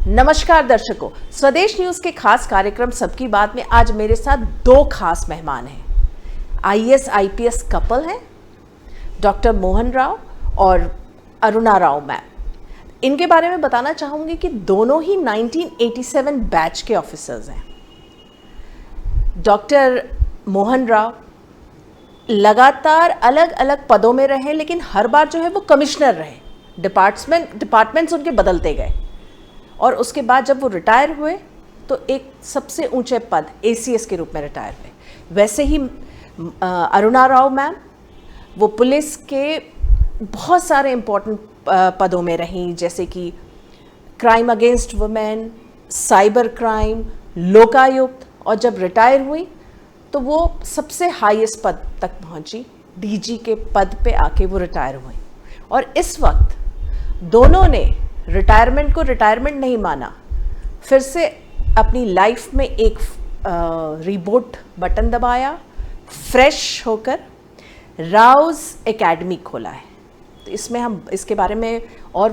नमस्कार दर्शकों, स्वदेश न्यूज के खास कार्यक्रम सबकी बात में आज मेरे साथ दो खास मेहमान हैं। आईएएस आईपीएस कपल हैं, डॉक्टर मोहन राव और अरुणा राव मैम। इनके बारे में बताना चाहूंगी कि दोनों ही 1987 बैच के ऑफिसर्स हैं। डॉक्टर मोहन राव लगातार अलग अलग पदों में रहे, लेकिन हर बार जो है वो कमिश्नर रहे। डिपार्टमेंट्स उनके बदलते गए और उसके बाद जब वो रिटायर हुए तो एक सबसे ऊंचे पद एसीएस के रूप में रिटायर हुए। वैसे ही अरुणा राव मैम वो पुलिस के बहुत सारे इम्पोर्टेंट पदों में रहीं, जैसे कि crime against women, cyber crime, Lokayukta, और जब रिटायर हुई तो वो सबसे हाईएस्ट पद तक पहुंची, डीजी के पद पे आके वो रिटायर हुई। और इस वक्त दोनों ने रिटायरमेंट को रिटायरमेंट नहीं माना, फिर से अपनी लाइफ में एक रीबूट बटन दबाया, फ्रेश होकर राउज एकेडमी खोला है। तो इसमें हम इसके बारे में और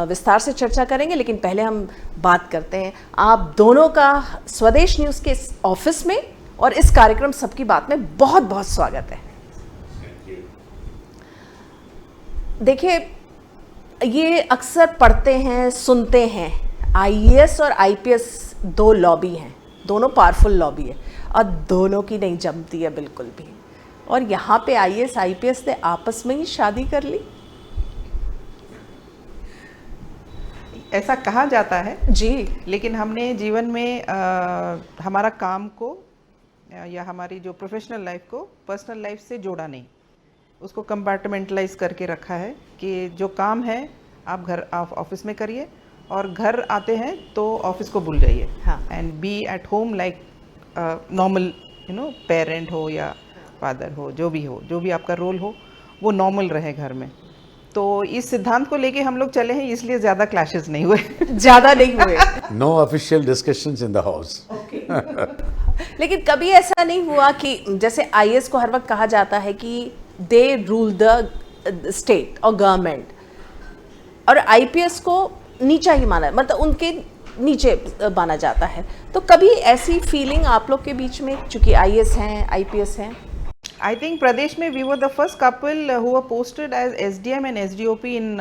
विस्तार से चर्चा करेंगे, लेकिन पहले हम बात करते हैं आप दोनों का स्वदेश न्यूज़ के ऑफिस में और इस कार्यक्रम सबकी बात में बहुत बहुत स्वागत है। देखिए, ये अक्सर पढ़ते हैं, सुनते हैं, आईएएस और आईपीएस दो लॉबी हैं, दोनों पावरफुल लॉबी है और दोनों की नहीं जमती है बिल्कुल भी। और यहाँ पे आईएएस आईपीएस ने आपस में ही शादी कर ली। ऐसा कहा जाता है जी, लेकिन हमने जीवन में हमारा काम को या हमारी जो प्रोफेशनल लाइफ को पर्सनल लाइफ से जोड़ा नहीं, उसको कंपार्टमेंटलाइज करके रखा है कि जो काम है आप ऑफिस में करिए और घर आते हैं तो ऑफिस को भूल जाइए। हाँ। And be at home like normal parent हो या फादर हो, जो भी आपका रोल हो वो नॉर्मल रहे घर में। तो इस सिद्धांत को लेके हम लोग चले हैं, इसलिए ज़्यादा क्लैशेस नहीं हुए। ज़्यादा नहीं हुए। No official discussions in the house. लेकिन कभी ऐसा नहीं हुआ कि जैसे आईएएस को हर वक्त कहा जाता है कि दे रूल द स्टेट और गवर्नमेंट, और आईपीएस को नीचा ही माना, मतलब उनके नीचे माना जाता है। तो कभी ऐसी फीलिंग आप लोग के बीच में, चूंकि आईएएस हैं आईपीएस हैं? I think प्रदेश में we were the first couple who were posted as SDM and SDOP in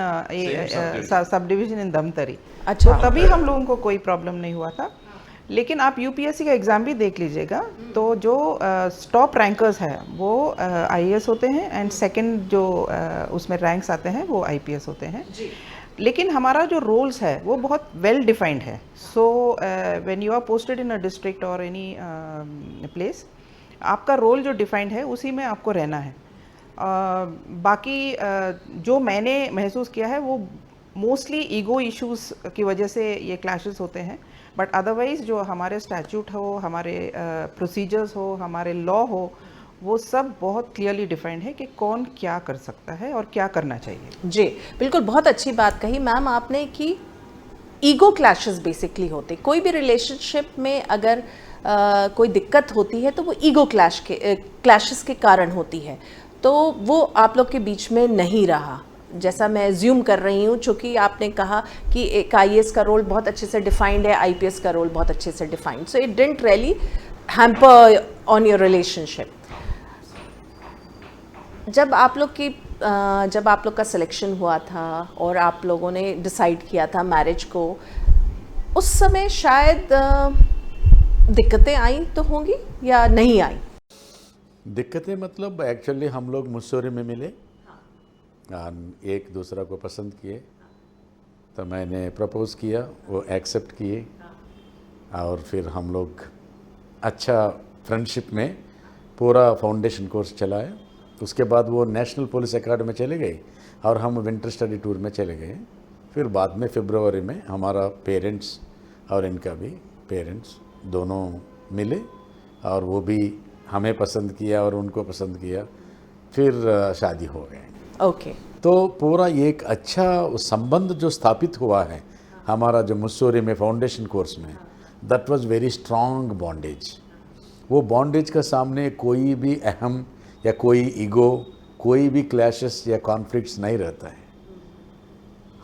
subdivision in Dhamtari. अच्छा। तो तभी हम लोगों को कोई प्रॉब्लम नहीं हुआ था। लेकिन आप यूपीएससी का एग्ज़ाम भी देख लीजिएगा तो जो टॉप रैंकर्स हैं वो आईएएस होते हैं एंड सेकंड जो उसमें रैंक्स आते हैं वो आईपीएस होते हैं। लेकिन हमारा जो रोल्स है वो बहुत वेल डिफाइंड है। So when you are posted in a district और एनी प्लेस, आपका रोल जो डिफाइंड है उसी में आपको रहना है। बाकी जो मैंने महसूस किया है वो मोस्टली ईगो इश्यूज़ की वजह से ये क्लैशेस होते हैं, बट अदरवाइज़ जो हमारे स्टैट्यूट हो, हमारे प्रोसीजर्स हो, हमारे लॉ हो, वो सब बहुत क्लियरली डिफाइंड है कि कौन क्या कर सकता है और क्या करना चाहिए। जी बिल्कुल, बहुत अच्छी बात कही मैम आपने कि ईगो क्लैशेस बेसिकली होते। कोई भी रिलेशनशिप में अगर कोई दिक्कत होती है तो वो ईगो क्लैशेस के कारण होती है, तो वो आप लोग के बीच में नहीं रहा, जैसा मैं एज्यूम कर रही हूँ। चूँकि आपने कहा कि एक आईएएस का रोल बहुत अच्छे से डिफाइंड है, आईपीएस का रोल बहुत अच्छे से defined, so it didn't really hamper on your relationship. जब आप लोग का सिलेक्शन हुआ था और आप लोगों ने डिसाइड किया था मैरिज को, उस समय शायद दिक्कतें आई तो होंगी या नहीं आई? दिक्कतें मतलब एक्चुअली हम लोग मुस्सोरी में मिले, एक दूसरा को पसंद किए, तो मैंने प्रपोज़ किया, वो एक्सेप्ट किए और फिर हम लोग अच्छा फ्रेंडशिप में पूरा फाउंडेशन कोर्स चलाए। उसके बाद वो नेशनल पुलिस एकेडमी में चले गए और हम विंटर स्टडी टूर में चले गए। फिर बाद में फरवरी में हमारा पेरेंट्स और इनका भी पेरेंट्स दोनों मिले और वो भी हमें पसंद किया और उनको पसंद किया, फिर शादी हो गए। ओके। तो पूरा एक अच्छा संबंध जो स्थापित हुआ है हमारा जो मुस्सोरी में फाउंडेशन कोर्स में, that was very strong bondage. वो बॉन्डेज का सामने कोई भी अहम या कोई ईगो, कोई भी क्लैशेस या कॉन्फ्लिक्ट्स नहीं रहता है।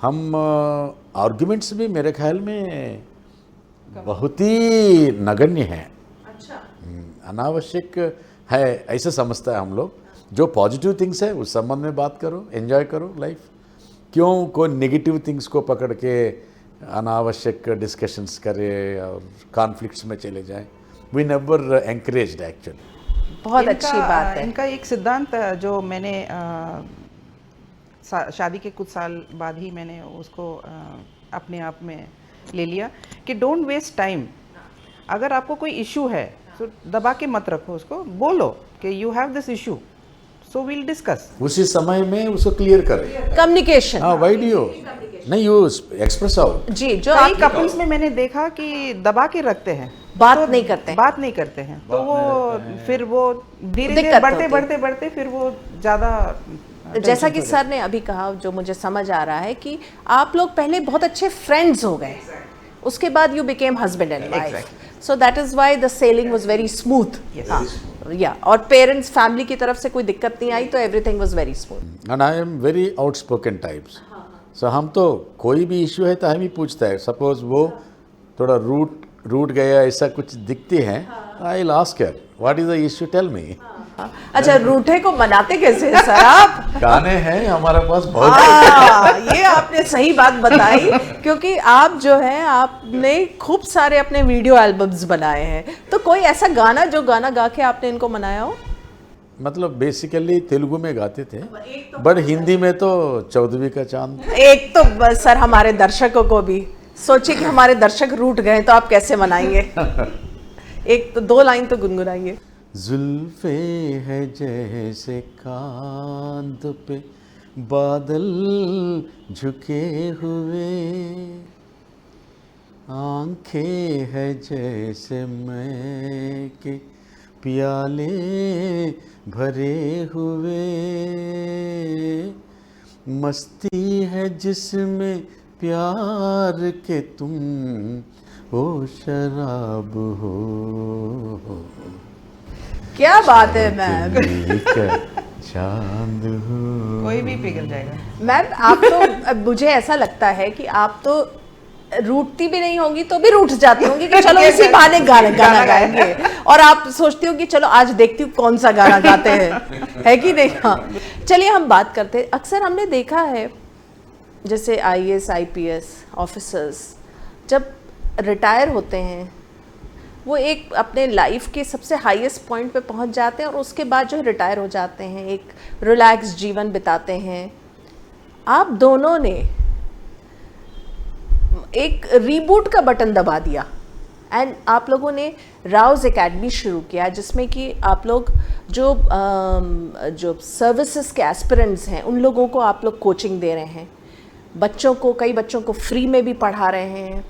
हम आर्ग्यूमेंट्स भी मेरे ख्याल में बहुत ही नगण्य है, अच्छा, अनावश्यक है, ऐसे समझता है हम लोग। जो पॉजिटिव थिंग्स है उस संबंध में बात करो, एंजॉय करो लाइफ। क्यों कोई नेगेटिव थिंग्स को पकड़ के अनावश्यक डिस्कशंस करे और कॉन्फ्लिक्ट्स में चले जाएं। We never encouraged actually. बहुत अच्छी बात है। इनका एक सिद्धांत जो मैंने शादी के कुछ साल बाद ही मैंने उसको अपने आप में ले लिया कि डोंट वेस्ट टाइम। अगर आपको कोई इशू है तो दबा के मत रखो, उसको बोलो कि you have this issue, so we'll discuss. उसी समय में उसको क्लियर करें। कम्युनिकेशन। हाँ, वाई डू यू नहीं यू एक्सप्रेस आउट। जी, जो कई कपल्स में मैंने देखा कि दबा के रखते हैं, बात नहीं करते हैं। बात नहीं करते हैं, तो वो फिर वो धीरे धीरे दिक्कत बढ़ते होती है। बढ़ते बढ़ते फिर वो ज़्यादा जैसा कि सर ने अभी कहा, जो मुझे समझ आ रहा है कि आप लोग पहले बहुत अच्छे फ्रेंड्स हो गए, उसके बाद you became husband and wife, so that is why the selling was very smooth. या और पेरेंट्स फैमिली की तरफ से कोई दिक्कत नहीं आई, तो everything was very smooth. And I am very outspoken types. So हम तो कोई भी इश्यू है तो हम ही पूछता है। सपोज वो थोड़ा रूट गया ऐसा कुछ दिखती है, I will ask her what is the issue, tell me. अच्छा, रूठे को मनाते कैसे हैं सर आप? गाने हैं हमारे पास बहुत। ये आपने सही बात बताई, क्योंकि आप जो है आपने खूब सारे अपने वीडियो एल्बम्स बनाए हैं, तो कोई ऐसा गाना जो गाना गा के आपने इनको मनाया हो? मतलब बेसिकली तेलुगु में गाते थे, बट हिंदी में तो 14वीं का चांद। एक तो बस सर हमारे दर्शकों को भी सोचिए कि हमारे दर्शक रूठ गए तो आप कैसे मनाएंगे? एक तो 2 लाइन तो गुनगुनाएंगे। जुल्फे है जैसे कांध पे बादल झुके हुए, आंखें है जैसे मैं के प्याले भरे हुए, मस्ती है जिसमें प्यार के तुम ओ शराब हो। क्या बात है मैम। चांद हो। कोई भी पिघल जाएगा। मैम आप तो मुझे ऐसा लगता है कि आप तो रूठती भी नहीं होंगी तो भी रूठ जाती होंगी कि चलो इसी बहाने गाना गाएंगे, और आप सोचती हो कि चलो आज देखती हूँ कौन सा गाना गाते हैं, है कि नहीं? हाँ, चलिए हम बात करते हैं। अक्सर हमने देखा है जैसे IAS IPS ऑफिसर्स जब रिटायर होते हैं वो एक अपने लाइफ के सबसे हाईएस्ट पॉइंट पे पहुंच जाते हैं और उसके बाद जो रिटायर हो जाते हैं, एक रिलैक्स जीवन बिताते हैं। आप दोनों ने एक रीबूट का बटन दबा दिया एंड आप लोगों ने राउज एकेडमी शुरू किया, जिसमें कि आप लोग जो सर्विसेज के एस्पिरेंट्स हैं उन लोगों को आप लोग कोचिंग दे रहे हैं, बच्चों को, कई बच्चों को फ्री में भी पढ़ा रहे हैं।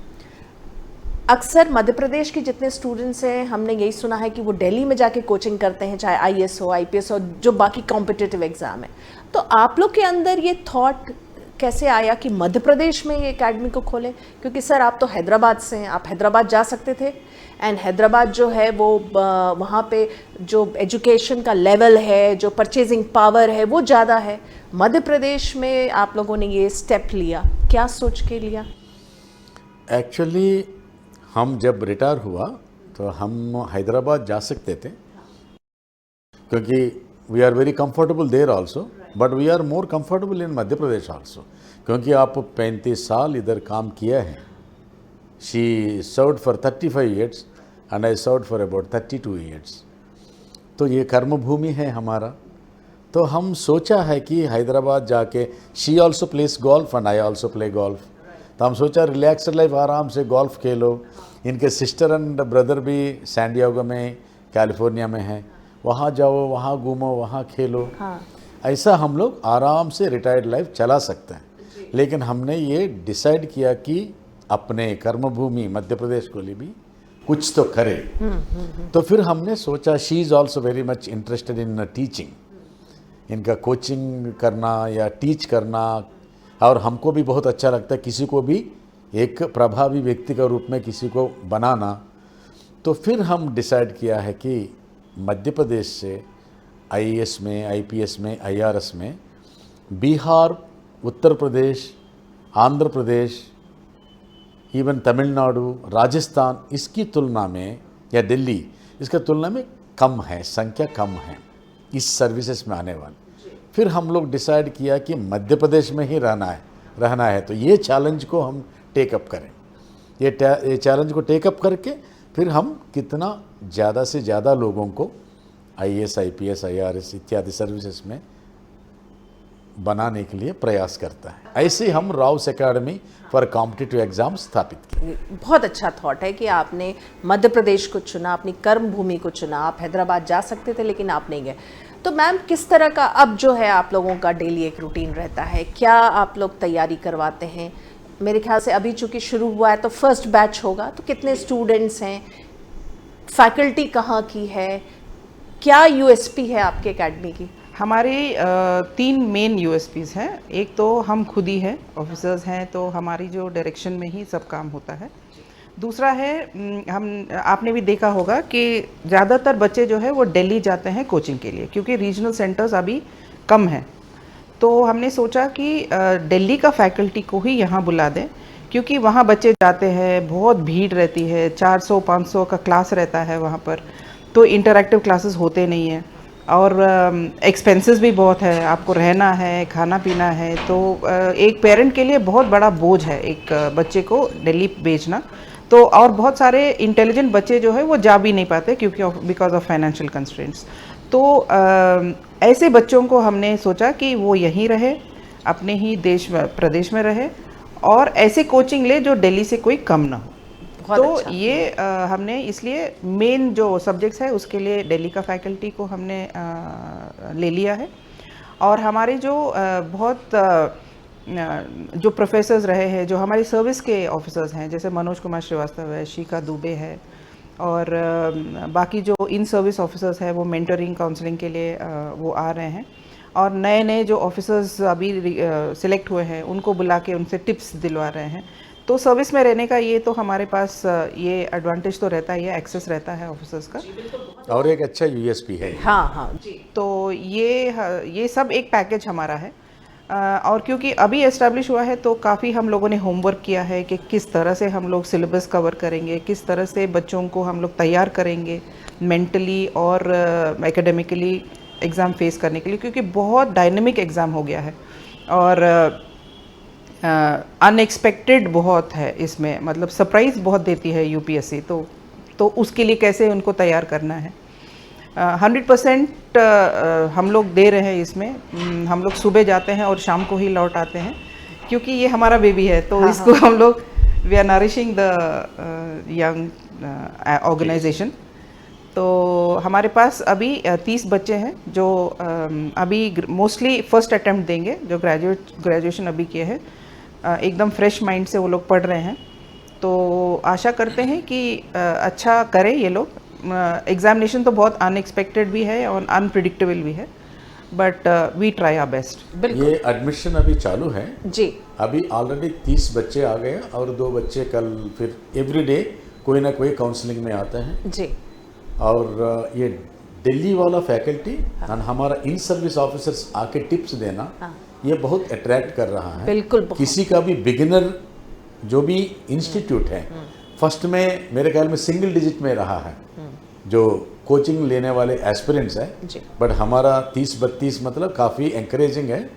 अक्सर मध्य प्रदेश के जितने स्टूडेंट्स हैं हमने यही सुना है कि वो दिल्ली में जाके कोचिंग करते हैं, चाहे IAS हो IPS हो, जो बाकी कॉम्पिटिटिव एग्ज़ाम है। तो आप लोग के अंदर ये थॉट कैसे आया कि मध्य प्रदेश में ये एकेडमी को खोलें? क्योंकि सर आप तो हैदराबाद से हैं, आप हैदराबाद जा सकते थे, एंड हैदराबाद जो है वो वहाँ पे जो एजुकेशन का लेवल है, जो परचेजिंग पावर है वो ज़्यादा है। मध्य प्रदेश में आप लोगों ने ये स्टेप लिया, क्या सोच के लिया? एक्चुअली हम जब रिटायर हुआ तो हम हैदराबाद जा सकते थे, क्योंकि we are very comfortable there also, but we are more comfortable in Madhya Pradesh also, क्योंकि आप 35 साल इधर काम किया है। She served for 35 years and I served for about 32 years. तो ये कर्मभूमि है हमारा। तो हम सोचा है कि हैदराबाद जाके, she also place golf and I also play golf, तो हम सोचा रिलैक्स्ड लाइफ, आराम से गोल्फ खेलो। इनके सिस्टर एंड ब्रदर भी सैन डिएगो में, कैलिफोर्निया में हैं, वहाँ जाओ, वहाँ घूमो, वहाँ खेलो। हाँ। ऐसा हम लोग आराम से रिटायर्ड लाइफ चला सकते हैं। लेकिन हमने ये डिसाइड किया कि अपने कर्मभूमि मध्य प्रदेश को लिए भी कुछ तो करें। तो फिर हमने सोचा, she is also very much interested in teaching, इनका कोचिंग करना या टीच करना, और हमको भी बहुत अच्छा लगता है किसी को भी एक प्रभावी व्यक्ति के रूप में किसी को बनाना। तो फिर हम डिसाइड किया है कि मध्य प्रदेश से IAS में, IPS में, IRS में, बिहार, उत्तर प्रदेश, आंध्र प्रदेश इवन तमिलनाडु, राजस्थान इसकी तुलना में या दिल्ली इसका तुलना में कम है, संख्या कम है इस सर्विसेज में आने वाली। फिर हम लोग डिसाइड किया कि मध्य प्रदेश में ही रहना है तो ये चैलेंज को हम टेकअप करें। ये चैलेंज को टेकअप करके फिर हम कितना ज़्यादा से ज़्यादा लोगों को IAS, IPS, IRS इत्यादि सर्विसेज में बनाने के लिए प्रयास करता है। ऐसे हम Rouse academy for competitive exam स्थापित किए। बहुत अच्छा थॉट है कि आपने मध्य प्रदेश को चुना, अपनी कर्म भूमि को चुना। आप हैदराबाद जा सकते थे लेकिन आप नहीं गए। तो मैम किस तरह का अब जो है आप लोगों का डेली एक रूटीन रहता है, क्या आप लोग तैयारी करवाते हैं? मेरे ख्याल से अभी चूँकि शुरू हुआ है तो फर्स्ट बैच होगा, तो कितने स्टूडेंट्स हैं, फैकल्टी कहाँ की है, क्या USP है आपके एकेडमी की? हमारे 3 मेन USPs हैं। एक तो हम खुद ही हैं, ऑफिसर्स हैं, तो हमारी जो डायरेक्शन में ही सब काम होता है। दूसरा है आपने भी देखा होगा कि ज़्यादातर बच्चे जो है वो दिल्ली जाते हैं कोचिंग के लिए, क्योंकि रीजनल सेंटर्स अभी कम हैं। तो हमने सोचा कि दिल्ली का फैकल्टी को ही यहाँ बुला दें, क्योंकि वहाँ बच्चे जाते हैं, बहुत भीड़ रहती है, 400-500 का क्लास रहता है वहाँ पर, तो इंटरैक्टिव क्लासेस होते नहीं हैं और एक्सपेंसेस भी बहुत है, आपको रहना है, खाना पीना है। तो एक पेरेंट के लिए बहुत बड़ा बोझ है एक बच्चे को दिल्ली भेजना। तो और बहुत सारे इंटेलिजेंट बच्चे जो है वो जा भी नहीं पाते क्योंकि बिकॉज ऑफ फाइनेंशियल कंस्ट्रेंट्स। तो ऐसे बच्चों को हमने सोचा कि वो यहीं रहे, अपने ही प्रदेश में रहे और ऐसे कोचिंग ले जो दिल्ली से कोई कम ना हो। तो अच्छा। ये हमने इसलिए मेन जो सब्जेक्ट्स है उसके लिए दिल्ली का फैकल्टी को हमने ले लिया है। और हमारे जो जो प्रोफेसर्स रहे हैं, जो हमारी सर्विस के ऑफिसर्स हैं, जैसे मनोज कुमार श्रीवास्तव है, शिखा दुबे है और बाकी जो इन सर्विस ऑफिसर्स हैं वो मेंटरिंग काउंसलिंग के लिए वो आ रहे हैं। और नए नए जो ऑफिसर्स अभी सिलेक्ट हुए हैं उनको बुला के उनसे टिप्स दिलवा रहे हैं। तो सर्विस में रहने का ये तो हमारे पास ये एडवांटेज तो रहता है, ये एक्सेस रहता है ऑफिसर्स का, और एक अच्छा USP है। हाँ जी। तो ये सब एक पैकेज हमारा है। और क्योंकि अभी एस्टैब्लिश हुआ है तो काफ़ी हम लोगों ने होमवर्क किया है कि किस तरह से हम लोग सिलेबस कवर करेंगे, किस तरह से बच्चों को हम लोग तैयार करेंगे मेंटली और एकेडमिकली एग्ज़ाम फेस करने के लिए, क्योंकि बहुत डायनेमिक एग्ज़ाम हो गया है और अनएक्सपेक्टेड बहुत है इसमें, मतलब सरप्राइज़ बहुत देती है UPSC। तो उसके लिए कैसे उनको तैयार करना है। 100% हम लोग दे रहे हैं इसमें। हम लोग सुबह जाते हैं और शाम को ही लौट आते हैं, क्योंकि ये हमारा बेबी है। तो इसको हम लोग we are nourishing the young organisation. तो हमारे पास अभी 30 बच्चे हैं जो अभी मोस्टली फर्स्ट अटेम्प्ट देंगे, जो ग्रेजुएशन अभी किए हैं, एकदम फ्रेश माइंड से वो लोग पढ़ रहे हैं। तो आशा करते हैं कि अच्छा करें ये लोग। एग्जामिनेशन तो बहुत अनएक्सपेक्टेड भी है और अनप्रिडिक्टेबल भी है, but we try our best. ये एडमिशन अभी चालू है जी। अभी ऑलरेडी 30 बच्चे आ गए और 2 बच्चे कल, फिर एवरीडे कोई ना कोई काउंसलिंग में आते हैं जी। और ये दिल्ली वाला फैकल्टी और हमारा इन सर्विस ऑफिसर्स आके टिप्स देना, ये बहुत अट्रैक्ट कर रहा है। बिल्कुल। किसी का भी बिगिनर जो भी इंस्टीट्यूट है, फर्स्ट में मेरे ख्याल में सिंगल डिजिट में रहा है जो कोचिंग लेने वाले एस्पिरेंट्स हैं, बट हमारा 30-32 मतलब काफ़ी एंकरेजिंग है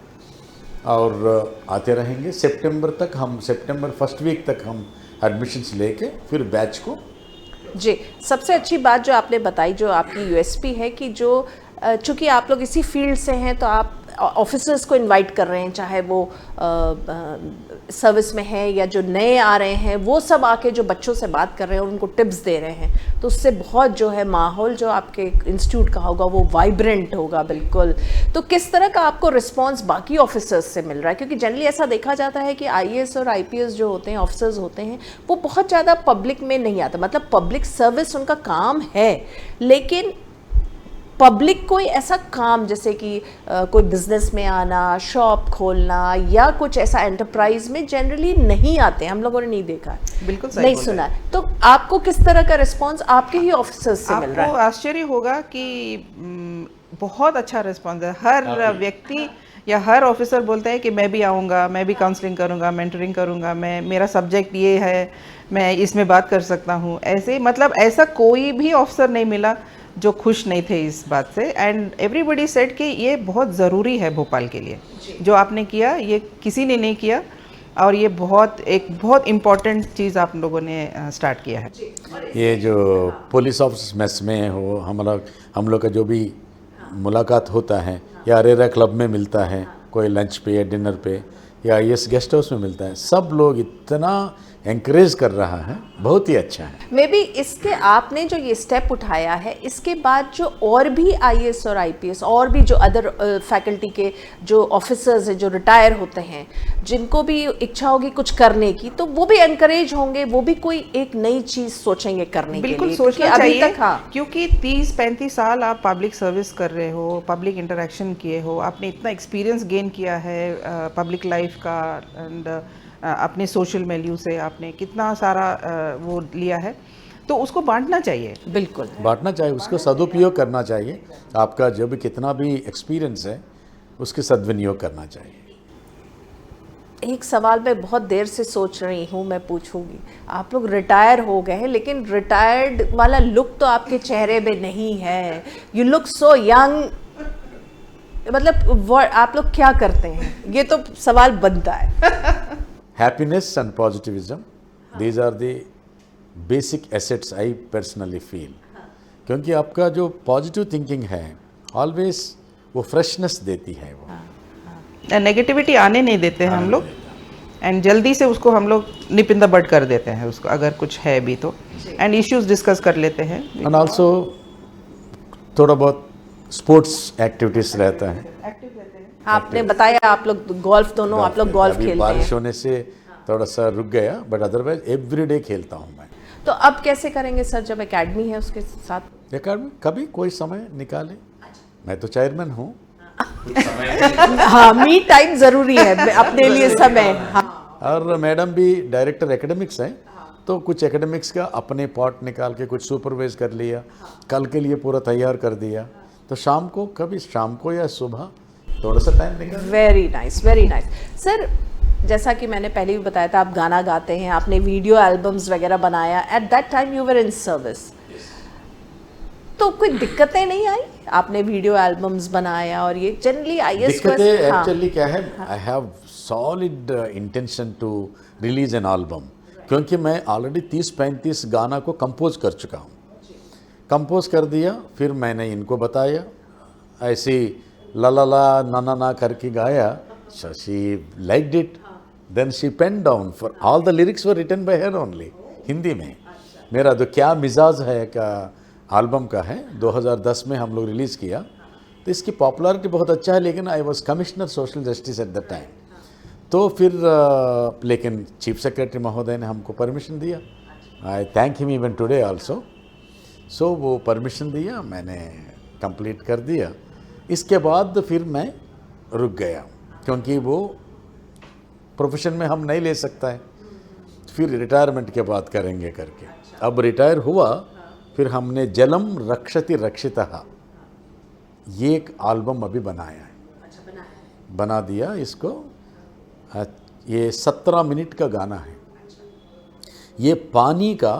और आते रहेंगे। सितंबर फर्स्ट वीक तक हम एडमिशन्स लेके फिर बैच को। जी, सबसे अच्छी बात जो आपने बताई, जो आपकी USP है कि जो चूँकि आप लोग इसी फील्ड से हैं तो आप ऑफिसर्स को इनवाइट कर रहे हैं, चाहे वो सर्विस में है या जो नए आ रहे हैं, वो सब आके जो बच्चों से बात कर रहे हैं और उनको टिप्स दे रहे हैं। तो उससे बहुत जो है माहौल जो आपके इंस्टीट्यूट का होगा वो वाइब्रेंट होगा बिल्कुल। तो किस तरह का आपको रिस्पांस बाकी ऑफिसर्स से मिल रहा है? क्योंकि जनरली ऐसा देखा जाता है कि IAS और IPS जो होते हैं, ऑफिसर्स होते हैं, वो बहुत ज़्यादा पब्लिक में नहीं आता। मतलब पब्लिक सर्विस उनका काम है, लेकिन पब्लिक कोई ऐसा काम जैसे कि कोई बिजनेस में आना, शॉप खोलना या कुछ ऐसा एंटरप्राइज में जनरली नहीं आते, हम लोगों ने नहीं देखा है, बिल्कुल सही नहीं सुना है। तो आपको किस तरह का रिस्पांस आपके ही ऑफिसर्स से मिल रहा है? आपको आश्चर्य होगा कि बहुत अच्छा रिस्पांस है। हर व्यक्ति या हर ऑफिसर बोलता है कि मैं भी आऊँगा, मैं भी काउंसलिंग करूँगा, मेंटरिंग करूँगा, मैं मेरा सब्जेक्ट ये है, मैं इसमें बात कर सकता हूँ। ऐसे मतलब ऐसा कोई भी ऑफिसर नहीं मिला जो खुश नहीं थे इस बात से। एंड एवरीबडी सेड कि ये बहुत ज़रूरी है भोपाल के लिए, जो आपने किया ये किसी ने नहीं किया, और ये एक बहुत इम्पॉर्टेंट चीज़ आप लोगों ने स्टार्ट किया है। ये जो पुलिस ऑफिस मेस में हो, हम लोग का जो भी मुलाकात होता है या अरेरा क्लब में मिलता है, कोई लंच पे या डिनर पे या IAS गेस्ट हाउस में मिलता है, सब लोग इतना एंकरेज कर रहा है, बहुत ही अच्छा है। मे बी इसके आपने जो ये स्टेप उठाया है, इसके बाद जो और भी IAS और IPS और भी जो अदर फैकल्टी के जो ऑफिसर्स हैं जो रिटायर होते हैं, जिनको भी इच्छा होगी कुछ करने की, तो वो भी एनकरेज होंगे, वो भी कोई एक नई चीज़ सोचेंगे करने के लिए। बिल्कुल सोचना अभी चाहिए, तक हाँ, क्योंकि 30-35 साल आप पब्लिक सर्विस कर रहे हो, पब्लिक इंटरेक्शन किए हो, आपने इतना एक्सपीरियंस गेन किया है पब्लिक लाइफ का, एंड अपने सोशल वैल्यू से आपने कितना सारा वो लिया है, तो उसको बांटना चाहिए। बिल्कुल बांटना चाहिए, उसको सदुपयोग करना चाहिए। आपका जो भी कितना भी एक्सपीरियंस है उसके सद्विनियोग करना चाहिए। एक सवाल मैं बहुत देर से सोच रही हूँ, मैं पूछूंगी। आप लोग रिटायर हो गए हैं, लेकिन रिटायर्ड वाला लुक तो आपके चेहरे में नहीं है। You look so young. मतलब आप लोग क्या करते हैं, ये तो सवाल बनता है। Happiness and positivism, these are the basic assets I personally feel. क्योंकि आपका जो पॉजिटिव थिंकिंग है ऑलवेज वो फ्रेशनेस देती है, वो नेगेटिविटी आने नहीं देते हैं हम लोग, एंड जल्दी से उसको हम लोग निप इन द बड कर देते हैं उसको, अगर कुछ है भी तो, एंड इश्यूज डिस्कस कर लेते हैं। एंड ऑल्सो थोड़ा बहुत स्पोर्ट्स एक्टिविटीज रहता है। आपने बताया आप लोग गोल्फ, दोनों आप लोग गोल्फ अभी खेलते बारिश हैं, होने से थोड़ा सा रुक गया, बट अदरवाइज एवरीडे खेलता हूँ मैं। तो अब कैसे करेंगे सर, जब एकेडमी है उसके साथ? एकेडमी कभी कोई समय निकाले, मैं तो चेयरमैन हूँ। हाँ, मी टाइम जरूरी है अपने लिए समय। हाँ। और मैडम भी डायरेक्टर एकेडमिक्स हैं, तो कुछ एकेडमिक्स का अपने पार्ट निकाल के कुछ सुपरवाइज कर लिया, कल के लिए पूरा तैयार कर दिया, तो शाम को कभी शाम को या सुबह थोड़ा सा टाइम निकाल। Very nice, very nice. Sir, जैसा कि मैंने पहले भी बताया था, आप गाना गाते हैं, आपने वीडियो एल्बम्स वगैरह बनाया। At that time you were in service, तो कोई दिक्कतें नहीं आई? आपने वीडियो एल्बम्स बनाया और ये जनरली IAS दिक्कतें एक्चुअली क्या है, I have solid intention to release an album, क्योंकि मैं ऑलरेडी 30-35 गाना को कंपोज कर चुका हूँ। कंपोज कर दिया, फिर मैंने इनको बताया, ऐसी ला ला ला ना ना ना करके गाया। So she liked it. Then she penned down for all the lyrics were written by her only, Hindi में। मेरा तो क्या मिजाज है का एल्बम का है, 2010 में हम लोग रिलीज़ किया, तो इसकी पॉपुलैरिटी बहुत अच्छा है, लेकिन I was commissioner social justice at the time. तो फिर लेकिन चीफ सेक्रेटरी महोदय ने हमको परमिशन दिया, I thank him even today also. So वो परमिशन दिया, मैंने कंप्लीट कर दिया। इसके बाद फिर मैं रुक गया, क्योंकि वो प्रोफेशन में हम नहीं ले सकता है, फिर रिटायरमेंट के बाद करेंगे करके। अब रिटायर हुआ, फिर हमने जलम रक्षति रक्षितः ये एक एल्बम अभी बनाया है। बना दिया इसको, ये 17 मिनट का गाना है। ये पानी का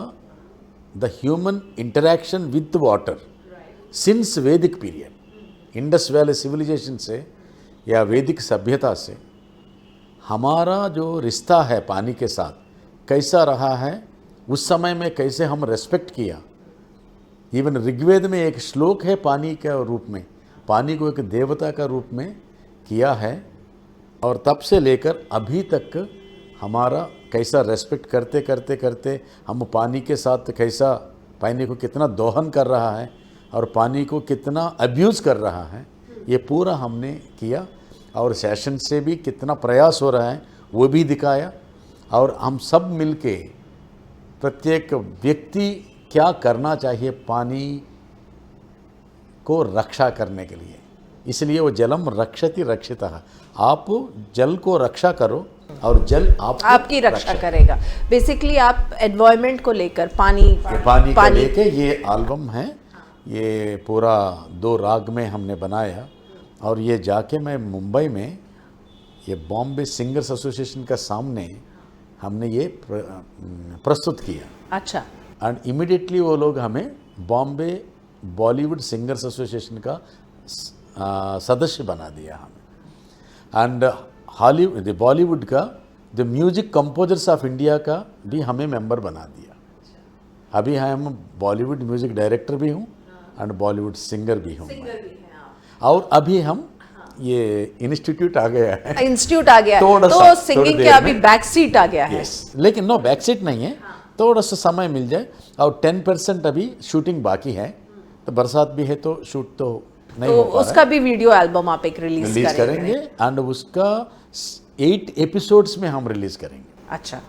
the human interaction with water since वैदिक पीरियड, इंडस वैली सिविलाइजेशन से या वैदिक सभ्यता से हमारा जो रिश्ता है पानी के साथ कैसा रहा है, उस समय में कैसे हम रेस्पेक्ट किया। इवन ऋग्वेद में एक श्लोक है पानी के रूप में, पानी को एक देवता का रूप में किया है, और तब से लेकर अभी तक हमारा कैसा रेस्पेक्ट करते करते करते हम पानी के साथ कैसा, पानी को कितना दोहन कर रहा है और पानी को कितना अब्यूज़ कर रहा है, ये पूरा हमने किया। और सेशन से भी कितना प्रयास हो रहा है वो भी दिखाया, और हम सब मिलके प्रत्येक व्यक्ति क्या करना चाहिए पानी को रक्षा करने के लिए। इसलिए वो जलम रक्षति रक्षितः, आप जल को रक्षा करो और जल आपकी रक्षा करेगा। बेसिकली आप एनवायरनमेंट को लेकर पानी को लेके ये एल्बम है। ये पूरा 2 राग में हमने बनाया, और ये जाके मैं मुंबई में ये बॉम्बे सिंगर्स एसोसिएशन का सामने हमने ये प्रस्तुत किया। अच्छा। एंड इमिडिएटली वो लोग हमें बॉम्बे बॉलीवुड सिंगर्स एसोसिएशन का सदस्य बना दिया हमें। एंड हॉलीवुड बॉलीवुड का the music composers of India का भी हमें मेंबर बना दिया। अभी हम बॉलीवुड म्यूजिक डायरेक्टर भी हूँ एंड बॉलीवुड सिंगर भी हूँ। और अभी हम ये इंस्टीट्यूट आ गया है, इंस्टीट्यूट आ गया है, थोड़ा सा, तो सिंगिंग के अभी बैक सीट आ गया है। यस, लेकिन नो बैक सीट नहीं है, थोड़ा सा समय मिल जाए। और 10% अभी शूटिंग बाकी है, तो बरसात भी है तो शूट तो नहीं तो हो पा रहा उसका भी वीडियो एल्बम आप एक रिलीज करेंगे एंड उसका 8 एपिसोड्स में हम रिलीज करेंगे। अच्छा,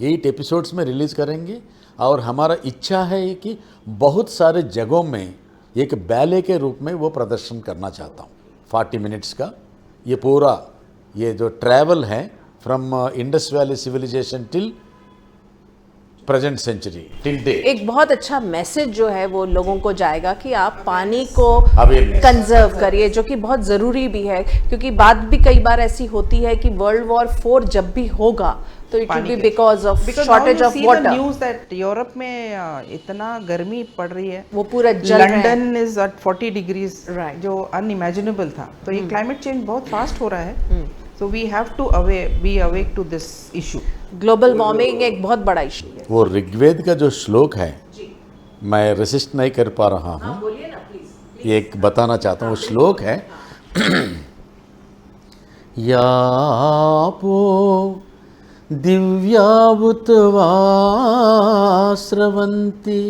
8 एपिसोड्स में रिलीज करेंगे। और हमारा इच्छा है कि बहुत सारे जगहों में एक बैले के रूप में वो प्रदर्शन करना चाहता हूँ। 40 मिनट्स का ये पूरा ये जो ट्रैवल है from Indus valley civilisation till present century till day, एक बहुत अच्छा मैसेज जो है वो लोगों को जाएगा कि आप पानी को Awareness. कंजर्व करिए, जो कि बहुत ज़रूरी भी है। क्योंकि बात भी कई बार ऐसी होती है कि वर्ल्ड वॉर 4 जब भी होगा तो it will be because of shortage of water. News that Europe में इतना गर्मी पड़ रही है, वो पूरा जल रहा है। London is at 40 degrees, Right. जो अनइमेजिनेबल था। तो ये क्लाइमेट चेंज बहुत फास्ट हो रहा है, so we have to be awake to this issue. Global warming एक बहुत बड़ा इशू है। वो ऋग्वेद का जो श्लोक है मैं रेसिस्ट नहीं कर पा रहा हूँ, बोलिए ना प्लीज। एक बताना चाहता हूँ। वो श्लोक है यापो दिव्यावुत वा स्रवन्ति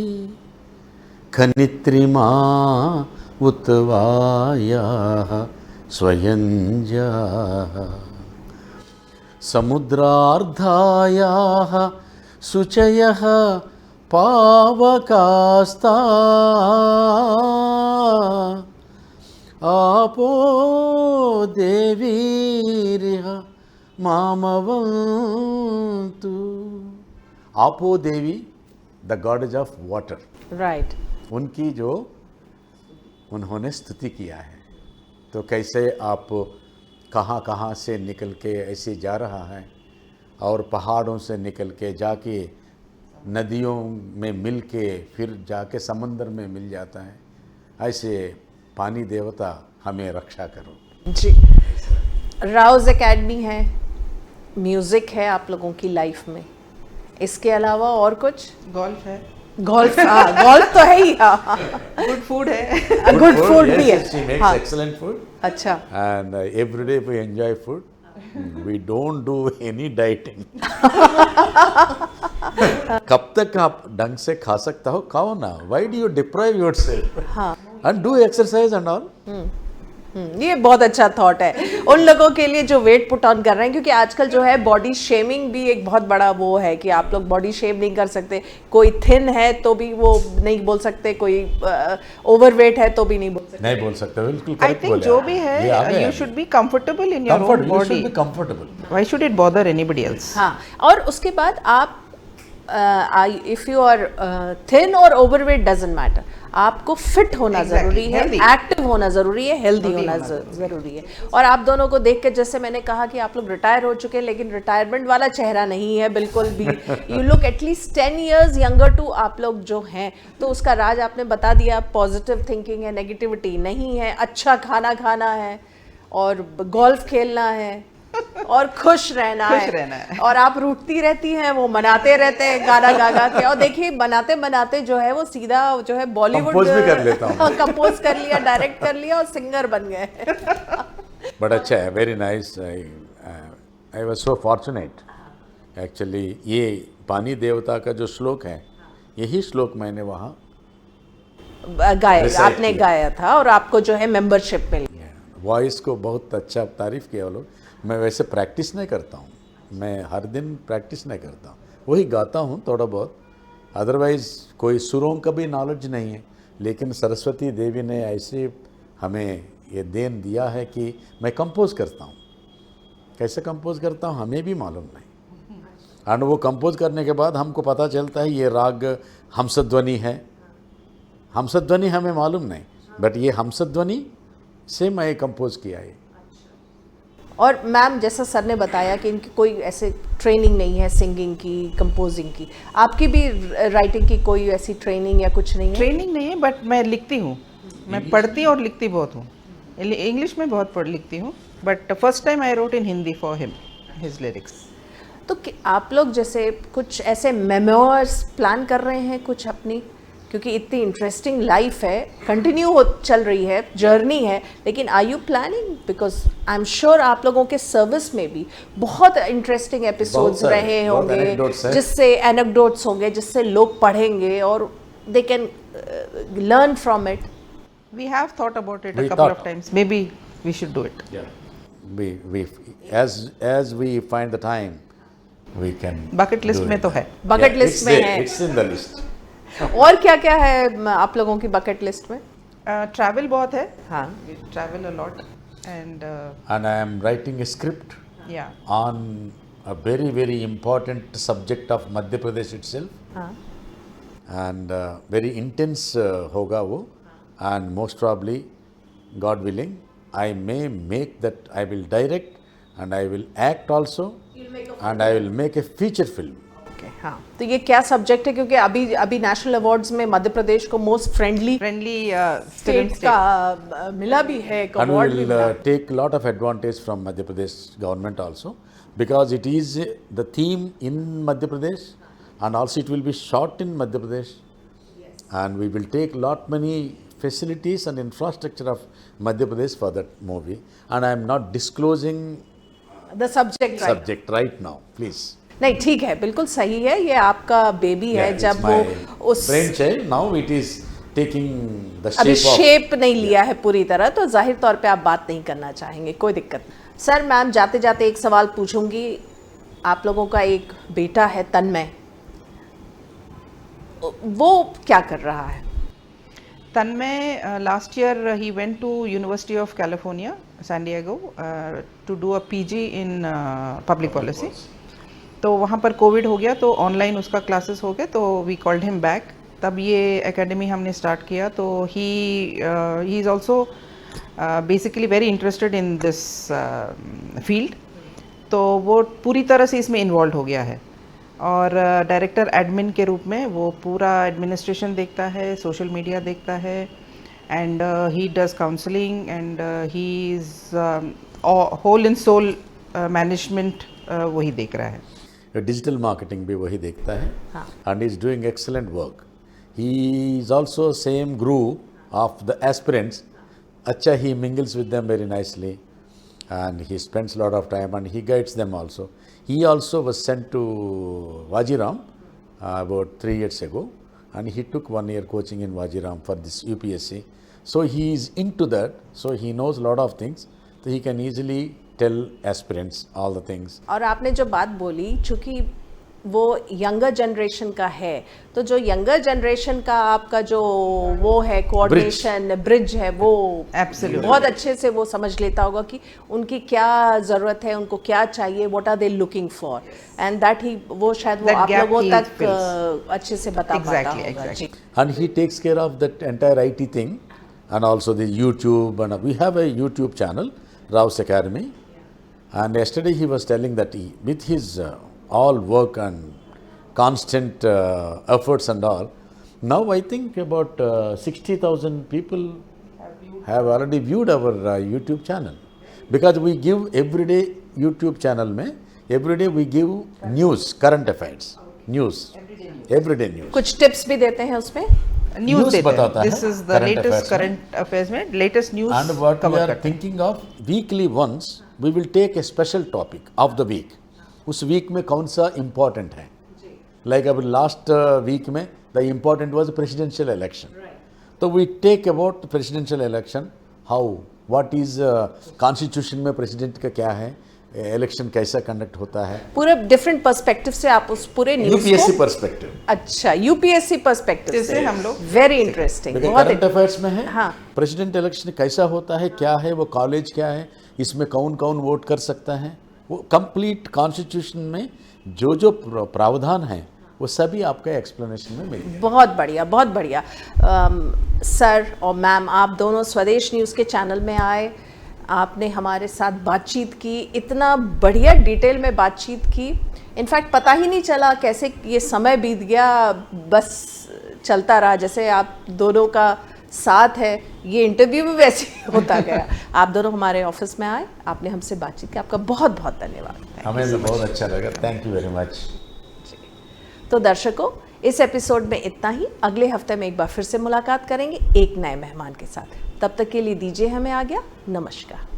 खनित्रिमा उत वायाः स्वयंजाः समुद्रार्धायाः शुचयः पावकास्ता आपो देवीरिह मामवन्तु। Apo Devi the goddess of water, right. उनकी जो उन्होंने स्तुति किया है। तो कैसे आप कहाँ कहाँ से निकल के ऐसे जा रहा है और पहाड़ों से निकल के जाके नदियों में मिल के फिर जाके समंदर में मिल जाता है। ऐसे पानी देवता हमें रक्षा करो जी। राउज एकेडमी है, म्यूजिक है आप लोगों की लाइफ में, इसके अलावा और कुछ? गोल्फ है, गोल्फ, गोल्फ तो है ही। गुड फूड है, गुड फूड भी है। शी मेक्स हाँ, एक्सीलेंट फूड अच्छा। And every day we enjoy food, we don't do any dieting. कब तक आप ढंग से खा सकता हो खाओ ना, why do you deprive yourself and do exercise and all. ये बहुत अच्छा थॉट है उन लोगों के लिए जो वेट पुट ऑन कर रहे हैं, क्योंकि आजकल जो है बॉडी शेमिंग भी एक बहुत बड़ा वो है कि आप लोग बॉडी शेम नहीं कर सकते। कोई थिन है तो भी वो नहीं बोल सकते, कोई ओवरवेट है तो भी नहीं बोल सकते। नहीं बोल सकते, बिल्कुल आई करेक्ट थिंक बोले जो आप। भी ये आ है गया यू है। Should be comfortable in your own Comfort, you should body, be comfortable. Why should it bother anybody else. हाँ, और उसके बाद आप इफ यू आर थिन और ओवरवेट डजंट मैटर, आपको फिट होना Exactly, जरूरी है, healthy. एक्टिव होना जरूरी है, हेल्दी होना जरूरी है। और आप दोनों को देख के जैसे मैंने कहा कि आप लोग रिटायर हो चुके हैं, लेकिन रिटायरमेंट वाला चेहरा नहीं है बिल्कुल भी। You look at least 10 years younger to आप लोग जो हैं। तो उसका राज आपने बता दिया, पॉजिटिव थिंकिंग है, नेगेटिविटी नहीं है, अच्छा खाना खाना है और गोल्फ खेलना है और खुश रहना है। और आप रूठती रहती हैं, वो मनाते रहते हैं गाना गा गा के। और देखिए बनाते बनाते जो है वो सीधा जो है बॉलीवुड Compose भी कर लेता हूँ। कंपोज कर लिया, डायरेक्ट कर लिया और सिंगर बन गए। बट अच्छा है, very nice. I was so fortunate actually. ये पानी देवता का जो श्लोक है, यही श्लोक मैंने वहाँ गाया, Recite आपने किया। गाया था और आपको जो है मेंबरशिप मिली। वॉइस को बहुत अच्छा तारीफ किया वो लोग। मैं वैसे प्रैक्टिस नहीं करता हूँ, मैं हर दिन प्रैक्टिस नहीं करता हूँ, वही गाता हूँ थोड़ा बहुत। अदरवाइज़ कोई सुरों का भी नॉलेज नहीं है। लेकिन सरस्वती देवी ने ऐसे हमें ये देन दिया है कि मैं कंपोज करता हूँ। कैसे कंपोज करता हूँ हमें भी मालूम नहीं। एंड वो कंपोज करने के बाद हमको पता चलता है ये राग हमसध्वनि है। हमसध्वनि हमें मालूम नहीं, बट ये हमसध्वनि से मैं कंपोज किया है। और मैम जैसा सर ने बताया कि इनकी कोई ऐसे ट्रेनिंग नहीं है सिंगिंग की, कंपोजिंग की, आपकी भी राइटिंग की कोई ऐसी ट्रेनिंग या कुछ नहीं है? ट्रेनिंग नहीं है, बट मैं लिखती हूँ, मैं पढ़ती और लिखती बहुत हूँ। इंग्लिश में बहुत पढ़ लिखती हूँ, but first time I wrote in Hindi for him his lyrics. तो आप लोग जैसे कुछ ऐसे मेमोइर्स प्लान कर रहे हैं कुछ अपनी, क्योंकि इतनी इंटरेस्टिंग लाइफ है, कंटिन्यू हो चल रही है, जर्नी है, लेकिन are you planning? Because I am sure आप लोगों के सर्विस में भी बहुत इंटरेस्टिंग एपिसोड्स रहे होंगे, जिससे एनेक्डोट्स होंगे, जिससे लोग पढ़ेंगे और they can learn from it. We have thought about it a couple of times. Maybe we should do it. Yeah, as we find the time, we can. Bucket list में तो है. Bucket list में है. It's in the list. और क्या क्या है आप लोगों की bucket list में? Travel बहुत है. हाँ. We travel a lot, and I am writing a script. Yeah. On a very very important subject of Madhya Pradesh itself. हाँ. And very intense होगा वो. And most probably, God willing, I may make that, I will direct and I will act also and I will make a feature film. Okay, हाँ. तो ये क्या subject है, क्योंकि अभी नेशनल अवार्ड्स में मध्य प्रदेश को मोस्ट फ्रेंडली स्टेट का मिला भी है, एक अवार्ड भी मिला। And we will take lot of advantage from Madhya Pradesh government also, because it is the theme in Madhya Pradesh and also it will be shot in Madhya Pradesh. And we will take lot many facilities and infrastructure of Madhya Pradesh for that movie, and I am not disclosing the subject right now, please. नहीं, ठीक है, बिल्कुल सही है, ये आपका baby है। जब वो उस brain child, now it is taking the shape अभी शेप of, नहीं लिया है पूरी तरह, तो जाहिर तौर पे आप बात नहीं करना चाहेंगे, कोई दिक्कत नहीं। सर, मैम जाते जाते एक सवाल पूछूंगी, आप लोगों का एक बेटा है तन्मय, वो क्या कर रहा है? Tanmay, last year he went to University of California, San Diego, to do a PG in public policy. तो वहाँ पर कोविड हो गया, तो ऑनलाइन उसका क्लासेस हो गए, तो वी कॉल्ड हिम बैक। तब ये एकेडमी हमने स्टार्ट किया, तो he is also basically very interested in this field, तो वो पूरी तरह से इसमें इन्वॉल्व हो गया है। और डायरेक्टर एडमिन के रूप में वो पूरा एडमिनिस्ट्रेशन देखता है, सोशल मीडिया देखता है, and he does counselling, and he is whole and sole management वही देख रहा है। डिजिटल मार्केटिंग भी वही देखता है, and is doing excellent work. He is also same group of the aspirants. अच्छा, he mingles with them very nicely and he spends a lot of time and he guides them also. He also was sent to Wajiram about 3 years ago, and he took 1 year coaching in Wajiram for this UPSC. So he is into that, so he knows a lot of things, so he can easily tell aspirants all the things. और आपने जो बात बोली, चूँकि वो younger generation का है, तो जो यंगर जनरेशन का आपका जो वो है कोऑर्डिनेशन ब्रिज है, वो Absolutely. बहुत अच्छे से वो समझ लेता होगा कि उनकी क्या ज़रूरत है, उनको क्या चाहिए, what are they looking for, and that ही वो शायद वो आप लोगों तक अच्छे से बता पाता होगा। And he takes care of that entire IT thing, and also the YouTube, and we have a YouTube channel, Rao's Academy, and yesterday he was telling that he, with his all work and constant efforts and all, now I think about 60,000 people have already viewed our YouTube channel, because we give everyday YouTube channel में everyday we give news, current affairs, news, everyday news. कुछ tips भी देते हैं उसमें, news बताता है, this is the latest current affairs में latest news. And what we are thinking of, weekly once we will take a special topic of the week. उस week में कौन सा इम्पोर्टेंट है, लाइक अब लास्ट वीक में the important was presidential election, तो we take about presidential election, how what is constitution में president का क्या है, इलेक्शन कैसा कंडक्ट होता है, पूरे डिफरेंट पर्सपेक्टिव से आप उस पूरे न्यूज़ को, यूपीएससी पर्सपेक्टिव। अच्छा, यूपीएससी पर्सपेक्टिव से हम लोग, वेरी इंटरेस्टिंग, बहुत करंट अफेयर्स में है। हाँ, प्रेसिडेंट इलेक्शन कैसा होता है, क्या है वो कॉलेज, क्या है इसमें, कौन कौन वोट कर सकता है, वो कंप्लीट कॉन्स्टिट्यूशन में जो जो प्रावधान है वो सभी आपका एक्सप्लेनेशन में मिलेगा। बहुत बढ़िया, बहुत बढ़िया। सर और मैम, आप दोनों स्वदेश न्यूज़ के चैनल में आए, आपने हमारे साथ बातचीत की, इतना बढ़िया डिटेल में बातचीत की। इनफैक्ट पता ही नहीं चला कैसे ये समय बीत गया, बस चलता रहा। जैसे आप दोनों का साथ है, ये इंटरव्यू भी वैसे ही होता गया। आप दोनों हमारे ऑफिस में आए, आपने हमसे बातचीत की, आपका बहुत बहुत धन्यवाद। हमें भी बहुत अच्छा लगा, थैंक यू वेरी मच। तो दर्शकों, इस एपिसोड में इतना ही। अगले हफ्ते में एक बार फिर से मुलाकात करेंगे एक नए मेहमान के साथ। तब तक के लिए दीजिए हमें आज्ञा। नमस्कार।